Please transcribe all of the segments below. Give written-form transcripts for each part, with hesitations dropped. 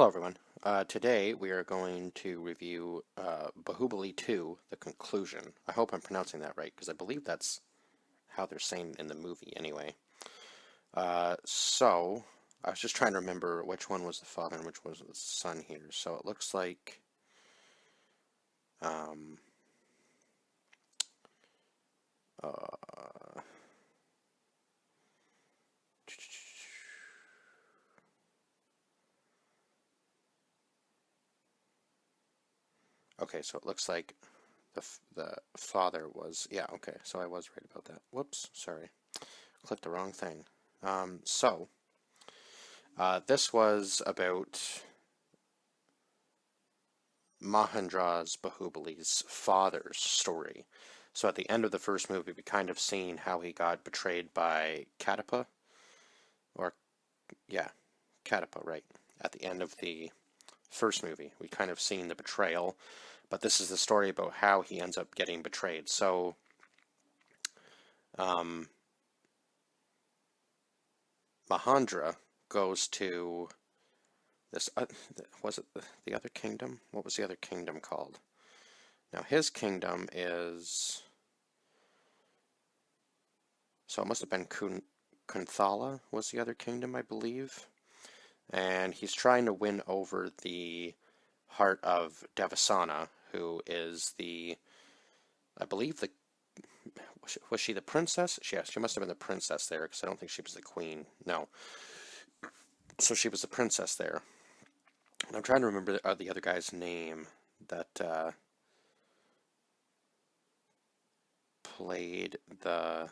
Hello everyone. Today we are going to review Baahubali 2, The Conclusion. I hope I'm pronouncing that right, because I believe that's how they're saying it in the movie anyway. So, I was just trying to remember which one was the father and which was the son here. So it looks like... Um, uh, okay, so it looks like the father was... Yeah, okay, so I was right about that. Whoops, sorry. Clicked the wrong thing. This was about Mahendra's Bahubali's father's story. So at the end of the first movie, we kind of seen how he got betrayed by Katapa, or yeah, Katapa, right? At the end of the first movie, we kind of seen the betrayal, but this is the story about how he ends up getting betrayed. So, Mahendra goes to this. Was it the other kingdom? What was the other kingdom called? Now his kingdom is. So it must have been Kunthala was the other kingdom, I believe. And he's trying to win over the heart of Devasana, who is the, I believe was she the princess? Yes, she must have been the princess there, because I don't think she was the queen. No. So she was the princess there. And I'm trying to remember the other guy's name that played the...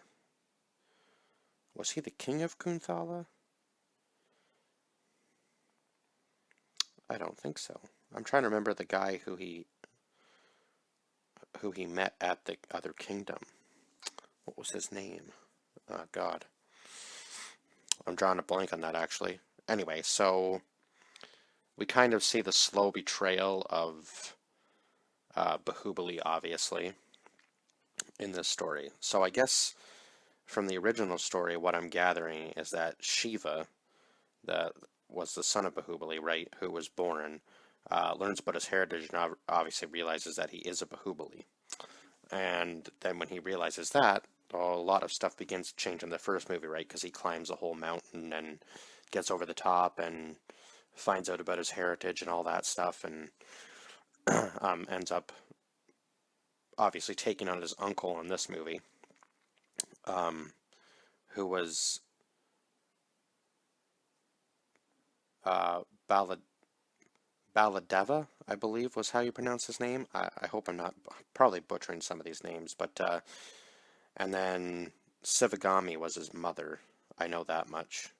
Was he the king of Kunthala? I don't think so. I'm trying to remember the guy who he met at the other kingdom. What was his name? Oh, God. I'm drawing a blank on that, actually. Anyway, so we kind of see the slow betrayal of Baahubali, obviously, in this story. So I guess from the original story, what I'm gathering is that Shiva, that was the son of Baahubali, right, who was born, learns about his heritage and obviously realizes that he is a Baahubali. And then when he realizes that, a lot of stuff begins to change in the first movie, right? Because he climbs a whole mountain and gets over the top and finds out about his heritage and all that stuff, and ends up obviously taking on his uncle in this movie, who was Balad Baladeva, I believe was how you pronounce his name. I hope I'm not probably butchering some of these names, but and then Sivagami was his mother. I know that much.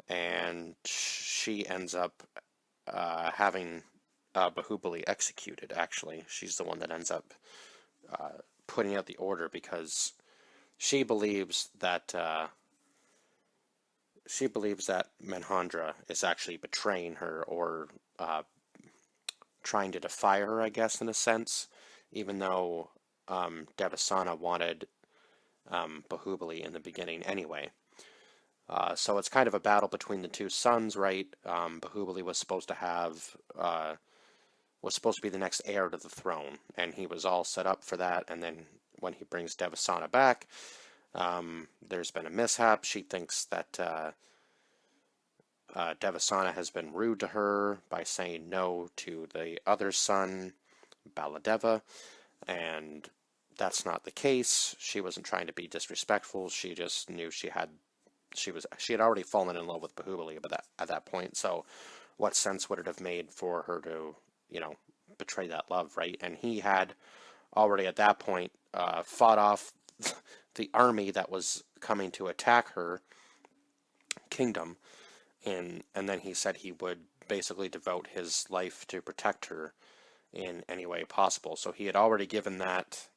And she ends up having Baahubali executed, actually. She's the one that ends up putting out the order because she believes that Mahendra is actually betraying her or trying to defy her, I guess, in a sense, even though Devasana wanted Baahubali in the beginning anyway. So it's kind of a battle between the two sons, right? Baahubali was supposed to have was supposed to be the next heir to the throne, and he was all set up for that. And then when he brings Devasana back, there's been a mishap. She thinks that Devasana has been rude to her by saying no to the other son, Baladeva, and that's not the case. She wasn't trying to be disrespectful. She just knew she had already fallen in love with Baahubali at that point. So, what sense would it have made for her to, betray that love, right? And he had already at that point fought off the army that was coming to attack her kingdom, and then he said he would basically devote his life to protect her in any way possible. So he had already given that.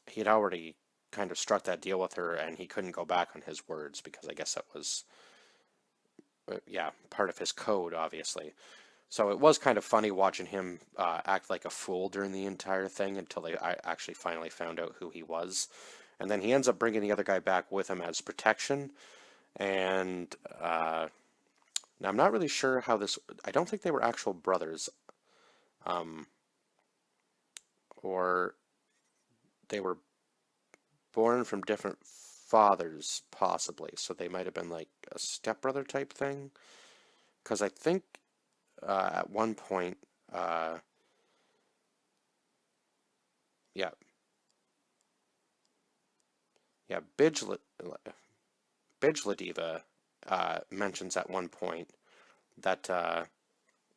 He had already kind of struck that deal with her, and he couldn't go back on his words because I guess that was, part of his code, obviously. So it was kind of funny watching him act like a fool during the entire thing until I actually finally found out who he was. And then he ends up bringing the other guy back with him as protection. And Now, I'm not really sure how this, I don't think they were actual brothers, um, or they were born from different fathers, possibly. So they might have been like a stepbrother type thing. Because I think at one point, uh, yeah, yeah, Bijladiva mentions at one point that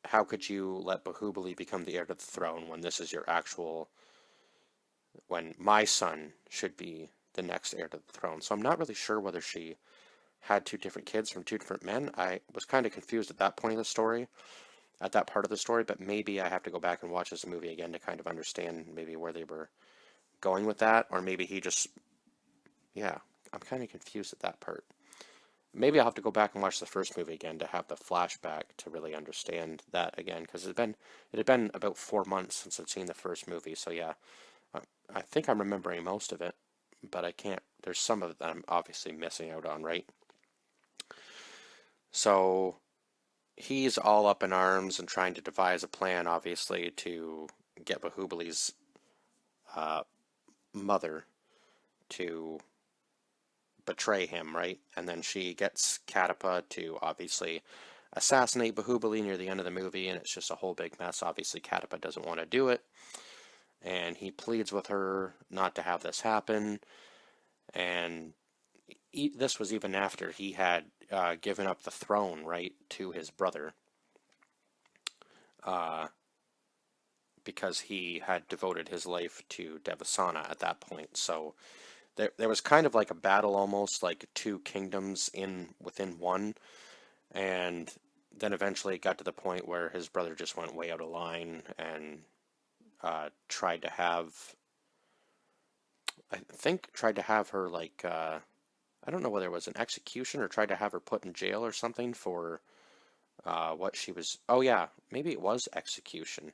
how could you let Bahubali become the heir to the throne when this is your actual, when my son should be the next heir to the throne? So I'm not really sure whether she had two different kids from two different men. I was kind of confused at that point of the story, at that part of the story, but maybe I have to go back and watch this movie again to kind of understand maybe where they were going with that, or maybe he just, yeah, I'm kind of confused at that part. Maybe I'll have to go back and watch the first movie again to have the flashback to really understand that again, because it had been about 4 months since I'd seen the first movie. So yeah, I think I'm remembering most of it, but I can't. There's some of it that I'm obviously missing out on, right? So he's all up in arms and trying to devise a plan, obviously, to get Bahubali's uh, mother to betray him, right? And then she gets Katappa to obviously assassinate Bahubali near the end of the movie, and it's just a whole big mess. Obviously, Katappa doesn't want to do it, and he pleads with her not to have this happen. And this was even after he had given up the throne, right, to his brother, uh, because he had devoted his life to Devasana at that point. So there was kind of like a battle, almost like two kingdoms in within one, and then eventually it got to the point where his brother just went way out of line and tried to have, I think, tried to have her like, I don't know whether it was an execution or tried to have her put in jail or something for what she was. Oh yeah, maybe it was execution.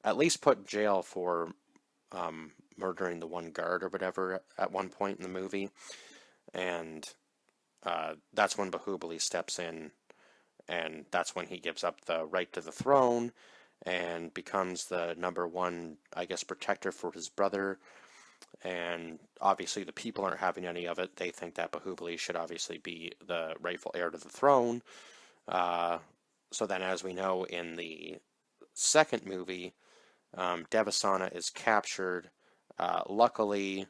At least put in jail for murdering the one guard or whatever at one point in the movie, and that's when Bahubali steps in, and that's when he gives up the right to the throne and becomes the number one, I guess, protector for his brother. And obviously, the people aren't having any of it. They think that Bahubali should obviously be the rightful heir to the throne. Uh, so then, as we know in the second movie, Devasana is captured. Luckily,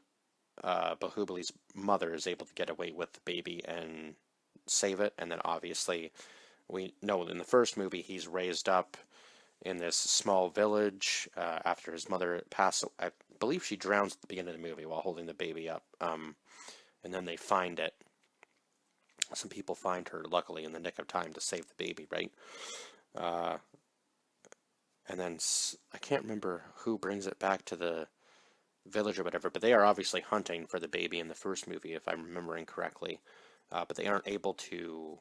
Bahubali's mother is able to get away with the baby and save it. And then, obviously, we know in the first movie he's raised up in this small village after his mother passed. I believe she drowns at the beginning of the movie while holding the baby up, and then they find it. Some people find her, luckily, in the nick of time to save the baby, right? Uh, and then I can't remember who brings it back to the village or whatever, but they are obviously hunting for the baby in the first movie, if I'm remembering correctly. But they aren't able to.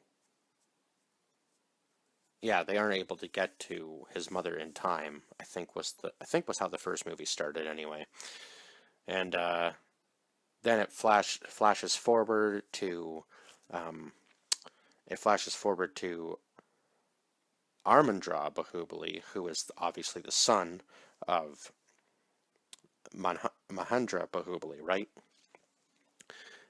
Yeah, they aren't able to get to his mother in time. I think was how the first movie started anyway. And then flashes forward to um, it flashes forward to Armandra Bahubali, who is obviously the son of Mahendra Bahubali, right?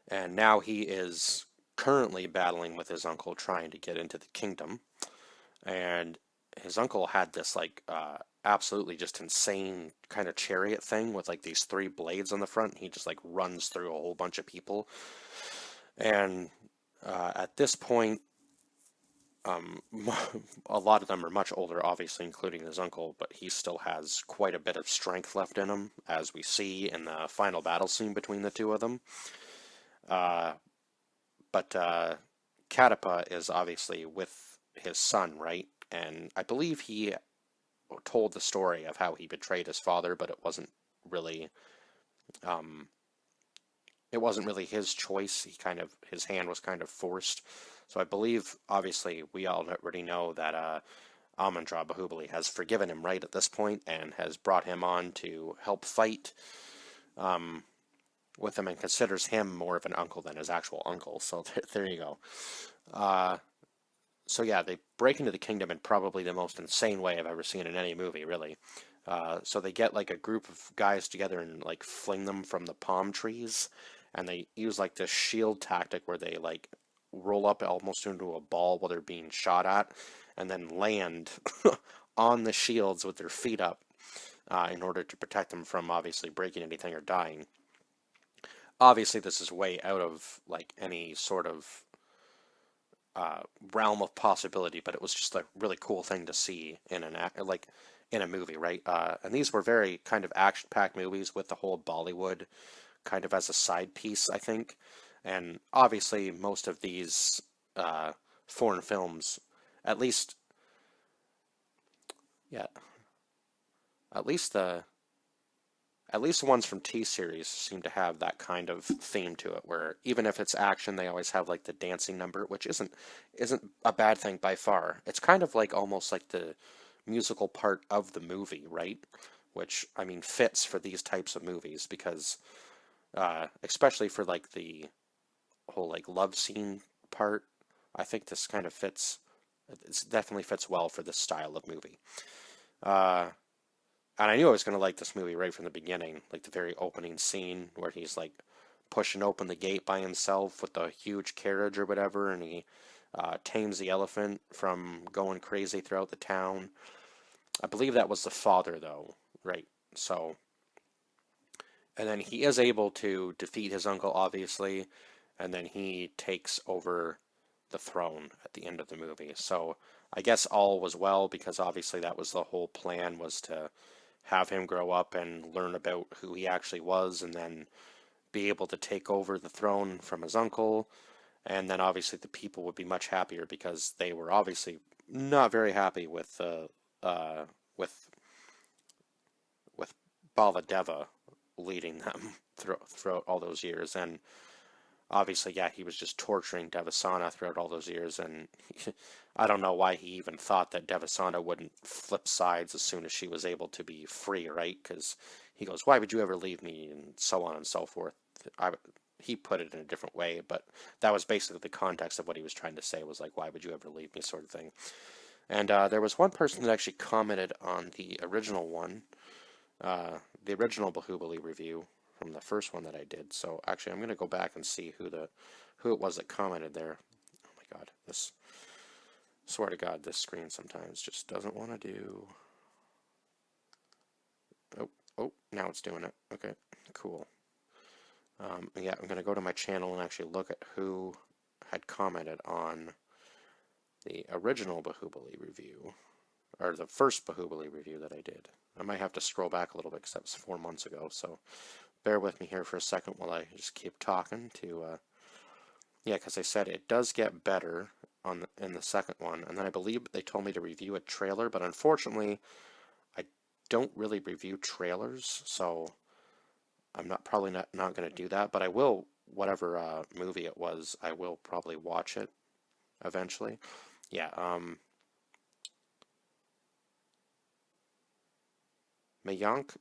And now he is currently battling with his uncle, trying to get into the kingdom. And his uncle had this like absolutely just insane kind of chariot thing with like these three blades on the front. And he just like runs through a whole bunch of people. And at this point, um, a lot of them are much older, obviously, including his uncle, but he still has quite a bit of strength left in him, as we see in the final battle scene between the two of them. Uh, but Katappa is obviously with his son, right? And I believe he told the story of how he betrayed his father, but really, um, it wasn't really his choice. His hand was kind of forced. So I believe, obviously, we all already know that Amandra Bahubali has forgiven him right at this point and has brought him on to help fight um, with him and considers him more of an uncle than his actual uncle. So there you go. Uh, So yeah, they break into the kingdom in probably the most insane way I've ever seen in any movie, really. So they get like a group of guys together and like fling them from the palm trees, and they use like this shield tactic where they like roll up almost into a ball while they're being shot at, and then land on the shields with their feet up in order to protect them from obviously breaking anything or dying. Obviously, this is way out of like any sort of uh, realm of possibility, but it was just a really cool thing to see in like in a movie, right? And these were very kind of action-packed movies with the whole Bollywood kind of as a side piece, I think. And obviously, most of these uh, foreign films, at least, yeah, at least the at least the ones from T-series seem to have that kind of theme to it, where even if it's action, they always have like the dancing number, which isn't a bad thing by far. It's kind of like almost like the musical part of the movie, right? Which I mean fits for these types of movies because especially for like the whole like love scene part, I think this kind of fits. It definitely fits well for this style of movie. Uh, and I knew I was going to like this movie right from the beginning, like the very opening scene where he's like pushing open the gate by himself with the huge carriage or whatever, and he tames the elephant from going crazy throughout the town. I believe that was the father, though, right? So, and then he is able to defeat his uncle, obviously, and then he takes over the throne at the end of the movie. So, I guess all was well because obviously that was the whole plan was to have him grow up and learn about who he actually was and then be able to take over the throne from his uncle. And then obviously the people would be much happier because they were obviously not very happy uh, with with Baladeva leading them throughout all those years. And obviously, yeah, he was just torturing Devasana throughout all those years, and I don't know why he even thought that Devasana wouldn't flip sides as soon as she was able to be free, right? Because he goes, "Why would you ever leave me?" and so on and so forth. I, he put it in a different way, but that was basically the context of what he was trying to say. Was like, "Why would you ever leave me?" sort of thing. And there was one person that actually commented on the original one, the original Bahubali review from the first one that I did. So actually, I'm going to go back and see who it was that commented there. Oh my God, this swear to God, this screen sometimes just doesn't want to do. Oh, oh, now it's doing it. Okay, cool. Yeah, I'm going to go to my channel and actually look at who had commented on the original Bahubali review, or the first Bahubali review that I did. I might have to scroll back a little bit because that was 4 months ago, so bear with me here for a second while I just keep talking to, yeah, because I said it does get better in the second one, and then I believe they told me to review a trailer, but unfortunately, I don't really review trailers, so I'm probably not going to do that, but I will, whatever movie it was, I will probably watch it eventually. Yeah, Mayank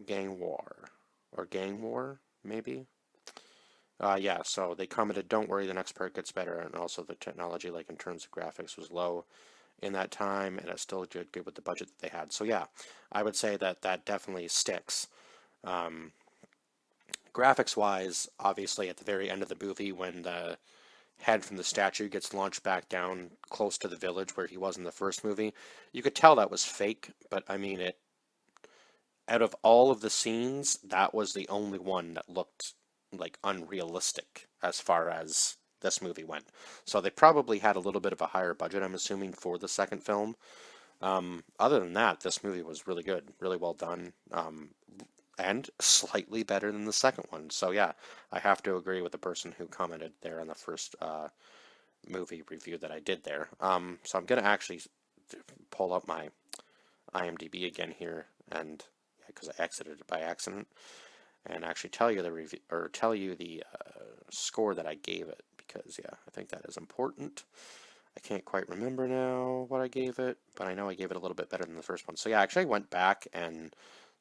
Gang War, or Gang War, maybe? Yeah, so they commented, don't worry, the next part gets better, and also the technology, like in terms of graphics, was low in that time, and it still did good with the budget that they had. So yeah, I would say that that definitely sticks. Um, Graphics-wise, obviously, at the very end of the movie, when the head from the statue gets launched back down close to the village where he was in the first movie, you could tell that was fake, but I mean, it out of all of the scenes, that was the only one that looked like unrealistic as far as this movie went. So they probably had a little bit of a higher budget, I'm assuming, for the second film. Other than that, this movie was really good, really well done, and slightly better than the second one. So yeah, I have to agree with the person who commented there on the first movie review that I did there. So I'm gonna actually pull up my IMDb again here, and because I exited it by accident, and actually tell you the review or tell you the score that I gave it because yeah, I think that is important. I can't quite remember now what I gave it, but I know I gave it a little bit better than the first one. So yeah, actually I went back and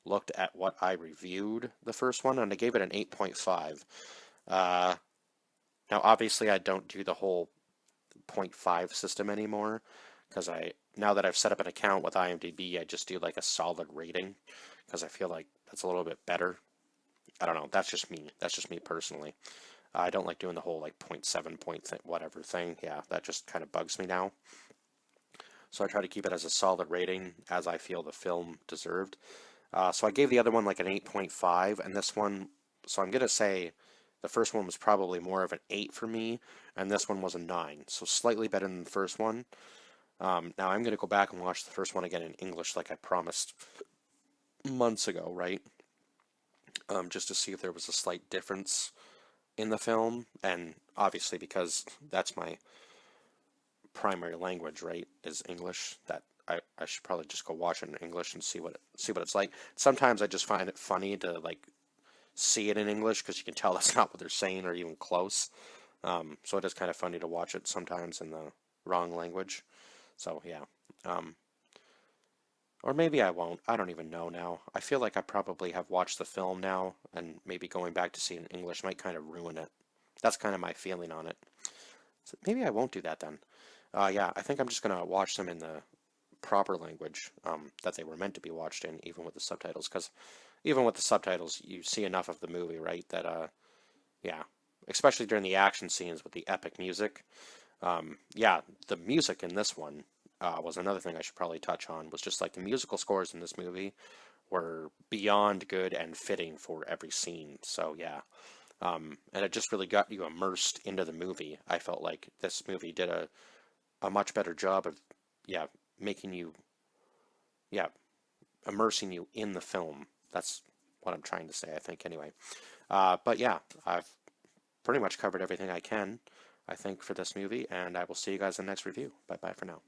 looked at what I reviewed the first one, and I gave it an 8.5. Now obviously I don't do the whole 0.5 system anymore, because now that I've set up an account with IMDb, I just do like a solid rating, because I feel like that's a little bit better. I don't know. That's just me. That's just me personally. I don't like doing the whole like point 0.7 whatever thing. Yeah, that just kind of bugs me now. So I try to keep it as a solid rating as I feel the film deserved. So I gave the other one like an 8.5, and this one, so I'm going to say the first one was probably more of an 8 for me, and this one was a 9. So slightly better than the first one. Now I'm going to go back and watch the first one again in English like I promised months ago, right? Just to see if there was a slight difference in the film, and obviously because that's my primary language, right, is English, that I should probably just go watch it in English and see what it's like. Sometimes I just find it funny to like see it in English because you can tell that's not what they're saying or even close. So it is kind of funny to watch it sometimes in the wrong language. So yeah. Or maybe I won't. I don't even know now. I feel like I probably have watched the film now, and maybe going back to see it in English might kind of ruin it. That's kind of my feeling on it. So maybe I won't do that then. Yeah, I think I'm just gonna watch them in the proper language that they were meant to be watched in, even with the subtitles. Because even with the subtitles, you see enough of the movie, right? That yeah, especially during the action scenes with the epic music. Yeah, the music in this one was another thing I should probably touch on. Was just like the musical scores in this movie were beyond good and fitting for every scene. So yeah. And it just really got you immersed into the movie. I felt like this movie did a much better job of, yeah, making you, yeah, immersing you in the film. That's what I'm trying to say, I think, anyway. But yeah, I've pretty much covered everything I can, I think, for this movie, and I will see you guys in the next review. Bye bye for now.